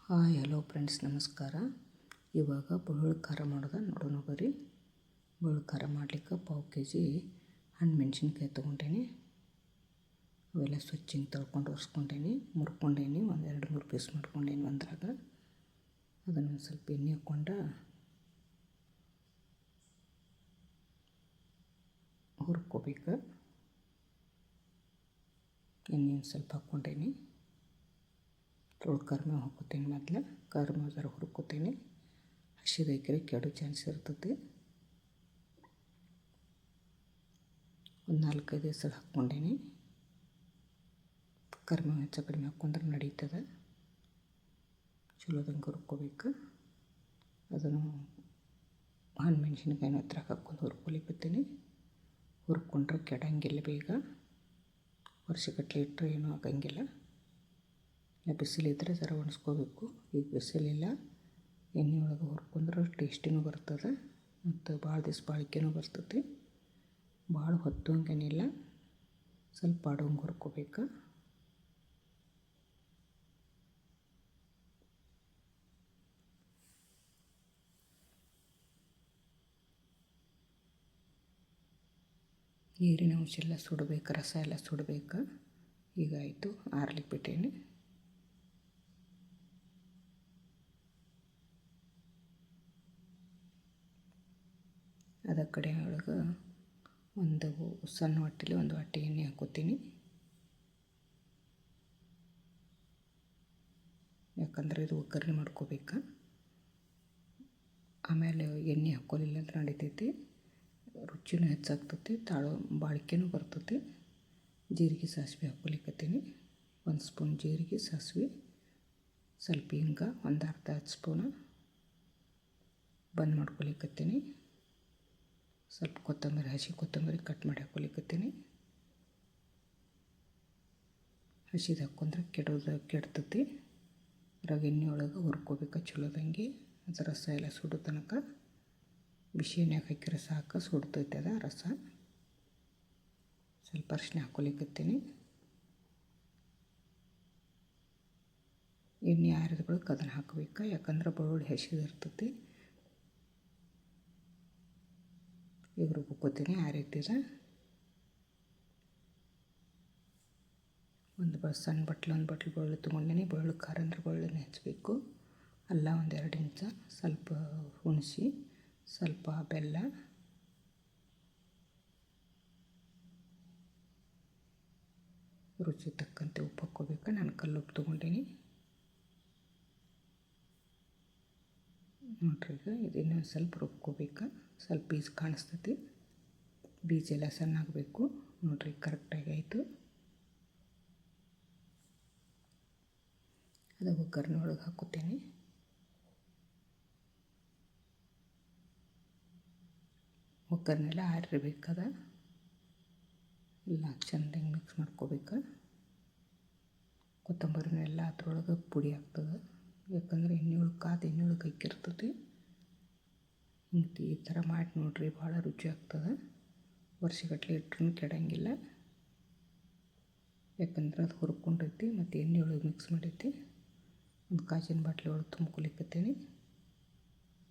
Hi hello friends, ನಮಸ್ಕಾರ. ಇವಾಗ ಬೆಳ್ಳುಳ್ಳಿ ಖಾರ ಮಾಡೋದು ನೋಡೋಣ ಬರ್ರಿ. ಬೆಳ್ಳುಳ್ಳಿ ಖಾರ ಮಾಡಲಿಕ್ಕೆ 1/4 kg ಹಣ್ಣು ಮೆಣಸಿನ್ಕಾಯಿ ತೊಗೊಂಡೇನಿ. ಅವೆಲ್ಲ ಸ್ವಚ್ಛ ಹಿಂಗೆ ತೊಳ್ಕೊಂಡು ಒರೆಸ್ಕೊಂಡೇನಿ, ಮುರ್ಕೊಂಡೇನಿ. ಒಂದು 2-3 ಪೀಸ್ ಮಾಡ್ಕೊಂಡೇನಿ ಒಂದ್ರಾಗ. ಅದನ್ನು ಸ್ವಲ್ಪ ಎಣ್ಣೆ ಹಾಕ್ಕೊಂಡು ಹುರ್ಕೋಬೇಕು. ಎಣ್ಣೆ ಸ್ವಲ್ಪ ಹಾಕ್ಕೊಂಡೇನಿ. ಕರಿಮೇವು ಹಾಕ್ಕೋತೀನಿ. ಮೊದಲು ಕರಿಮೇವು ಜರ ಹುರ್ಕೋತೀನಿ. ಹಸಿದಾಕಿದ್ರೆ ಕೆಡೋ ಚಾನ್ಸ್ ಇರ್ತದೆ. ಒಂದು 4-5 ಹೆಸರು ಹಾಕ್ಕೊಂಡೇನಿ. ಕರಿಮೇವು ಹೆಚ್ಚು ಕಡಿಮೆ ಹಾಕ್ಕೊಂಡ್ರೆ ನಡೀತದೆ. ಚಲೋದಂಗೆ ಹುರ್ಕೋಬೇಕು. ಅದನ್ನು ಹಣ್ಣು ಮೆಣಸಿನ್ಕಾಯಿನ ಹತ್ರ ಹಾಕ್ಕೊಂಡು ಹುರ್ಕೊಲಿಕತ್ತೀನಿ. ಹುರ್ಕೊಂಡ್ರೆ ಕೆಡಂಗಿಲ್ಲ ಬೇಗ. ವರ್ಷಗಟ್ಟಲೆ ಇಟ್ಟರೆ ಏನೂ ಆಗಂಗಿಲ್ಲ. ಬಿಸಿಲಿದ್ದರೆ ಜರ ಒಣಸ್ಕೋಬೇಕು. ಈಗ ಬಿಸಿಲಿಲ್ಲ. ಎಣ್ಣೆ ಒಳಗೆ ಹುರ್ಕೊಂಡ್ರೆ ಟೇಸ್ಟಿನೂ ಬರ್ತದೆ ಮತ್ತು ಭಾಳ ದಿವಸ ಬಾಳಿಕೆನೂ ಬರ್ತದೆ. ಭಾಳ ಹೊತ್ತು ಹಂಗೇನಿಲ್ಲ, ಸ್ವಲ್ಪ ಆಡೋಂಗೆ ಹುರ್ಕೋಬೇಕು. ನೀರಿನ ಅಂಶ ಎಲ್ಲ ಸುಡಬೇಕು, ರಸ ಎಲ್ಲ ಸುಡಬೇಕು. ಈಗ ಆಯಿತು, ಆರ್ಲಿಕ್ಕೆ ಬಿಟ್ಟೇನಿ. ಅದ ಕಡೆ ಒಳಗೆ ಒಂದು ಸಣ್ಣ ಹೊಟ್ಟೆಲಿ ಒಂದು ಹೊಟ್ಟೆ ಎಣ್ಣೆ ಹಾಕ್ಕೋತೀನಿ. ಯಾಕಂದರೆ ಇದು ಒಗ್ಗರಣೆ ಮಾಡ್ಕೋಬೇಕು. ಆಮೇಲೆ ಎಣ್ಣೆ ಹಾಕ್ಕೊಲಿಲ್ಲ ಅಂದ್ರೆ ನಡಿತೈತಿ, ರುಚಿನೂ ಹೆಚ್ಚಾಗ್ತೈತಿ, ಬಾಳಿಕೆನೂ ಬರ್ತೈತಿ. ಜೀರಿಗೆ ಸಾಸಿವೆ ಹಾಕ್ಕೊಲಿಕತ್ತೀನಿ. 1 ಸ್ಪೂನ್ ಜೀರಿಗೆ ಸಾಸಿವೆ, ಸ್ವಲ್ಪ ಹಿಂಗೆ, ಒಂದು ಅರ್ಧ ಸ್ಪೂನ ಬಂದ್ ಮಾಡ್ಕೊಲಿಕತ್ತೀನಿ. ಸ್ವಲ್ಪ ಕೊತ್ತಂಬರಿ, ಹಸಿ ಕೊತ್ತಂಬರಿ ಕಟ್ ಮಾಡಿ ಹಾಕ್ಕೊಲಿಕತ್ತೀನಿ. ಹಸಿದು ಹಾಕ್ಕೊಂಡ್ರೆ ಕೆಡ್ತೈತಿ. ಅದ್ರಾಗ ಎಣ್ಣೆ ಒಳಗೆ ಹುರ್ಕೋಬೇಕು ಚಲೋದಂಗೆ. ಅದು ರಸ ಎಲ್ಲ ಸುಡೋ ತನಕ ಬಿಸಿ ಎಣ್ಣೆಗೆ ಹಾಕಿದ್ರೆ ಸಾಕು, ಸುಡ್ತೈತೆ ಅದ ರಸ. ಸ್ವಲ್ಪ ಅರಿಶಿನ ಹಾಕ್ಕೊಲಿಕತ್ತೀನಿ. ಎಣ್ಣೆ ಆರಿದ ಬಳಿಕ ಅದನ್ನು ಹಾಕಬೇಕು. ಯಾಕಂದ್ರೆ ಬೆಳ್ಳುಳ್ಳಿ ಹಸಿದು ಇರ್ತೈತಿ. ಈಗ ರುಬ್ಕೋತೀನಿ. ಆರೈತಿದ ಒಂದು ಸಣ್ಣ ಬಟ್ಲು, ಒಂದು ಬಟ್ಲು ಬೆಳ್ಳುಳ್ಳಿ ತೊಗೊಂಡಿನಿ. ಬೆಳ್ಳುಳ್ಳಿ ಖಾರ ಅಂದ್ರೆ ಬೆಳ್ಳುಳ್ಳಿನ ಹೆಚ್ಚಬೇಕು. ಅಲ್ಲ ಒಂದು 2 ಇಂಚ, ಸ್ವಲ್ಪ ಹುಣಸೆ, ಸ್ವಲ್ಪ ಬೆಲ್ಲ, ರುಚಿ ತಕ್ಕಂತೆ ಉಪ್ಪು ಹಾಕ್ಕೋಬೇಕು. ನಾನು ಕಲ್ಲುಪ್ಪು ತೊಗೊಂಡೀನಿ ನೋಡ್ರಿ. ಈಗ ಇದನ್ನು ಸ್ವಲ್ಪ ರುಬ್ಕೋಬೇಕು. ಸ್ವಲ್ಪ ಬೀಜ ಕಾಣಿಸ್ತೈತಿ, ಬೀಜ ಎಲ್ಲ ಸಣ್ಣ ಆಗಬೇಕು ನೋಡ್ರಿ. ಕರೆಕ್ಟಾಗಿ ಆಯಿತು. ಅದು ಒಗ್ಗರಣೆ ಒಳಗೆ ಹಾಕೋತೀನಿ. ಒಗ್ಗರಣೆ ಎಲ್ಲ ಆರಿರ್ಬೇಕದ. ಎಲ್ಲ ಚೆಂದಾಗಿ ಮಿಕ್ಸ್ ಮಾಡ್ಕೋಬೇಕು. ಕೊತ್ತಂಬರಿನೆಲ್ಲ ಅದ್ರೊಳಗೆ ಪುಡಿ ಆಗ್ತದೆ. ಯಾಕಂದರೆ ಎಣ್ಣೆ ಒಳಗೆ ಹಾಕಿರ್ತದೆ. ಈ ಥರ ಮಾಡಿ ನೋಡಿರಿ, ಭಾಳ ರುಚಿ ಆಗ್ತದೆ. ವರ್ಷಗಟ್ಟಲೆ ಇಟ್ಟರೂ ಕೆಡಂಗಿಲ್ಲ. ಯಾಕಂದ್ರೆ ಅದು ಹುರ್ಕೊಂಡೈತಿ ಮತ್ತು ಎಣ್ಣೆ ಒಳಗೆ ಮಿಕ್ಸ್ ಮಾಡೈತಿ. ಒಂದು ಕಾಜಿನ ಬಾಟ್ಲಿ ಒಳಗೆ ತುಂಬ್ಕೊಲಿಕತ್ತೀನಿ.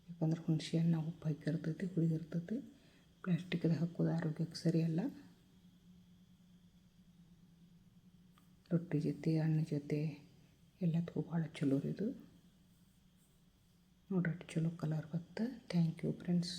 ಯಾಕಂದ್ರೆ ಹುಣಸೆ ಹಣ್ಣು ಉಪ್ಪು ಹಾಕಿರ್ತೈತಿ, ಹುಳಿದಿರ್ತೈತಿ. ಪ್ಲಾಸ್ಟಿಕ್ದು ಹಾಕೋದು ಆರೋಗ್ಯಕ್ಕೆ ಸರಿಯಲ್ಲ. ರೊಟ್ಟಿ ಜೊತೆ, ಅನ್ನ ಜೊತೆ ಎಲ್ಲದಕ್ಕೂ ಭಾಳ ಚಲೋ ಇದು ನೋಡ್ರಿ. ಚಲೋ ಕಲರ್ ಬರುತ್ತೆ. Thank you friends.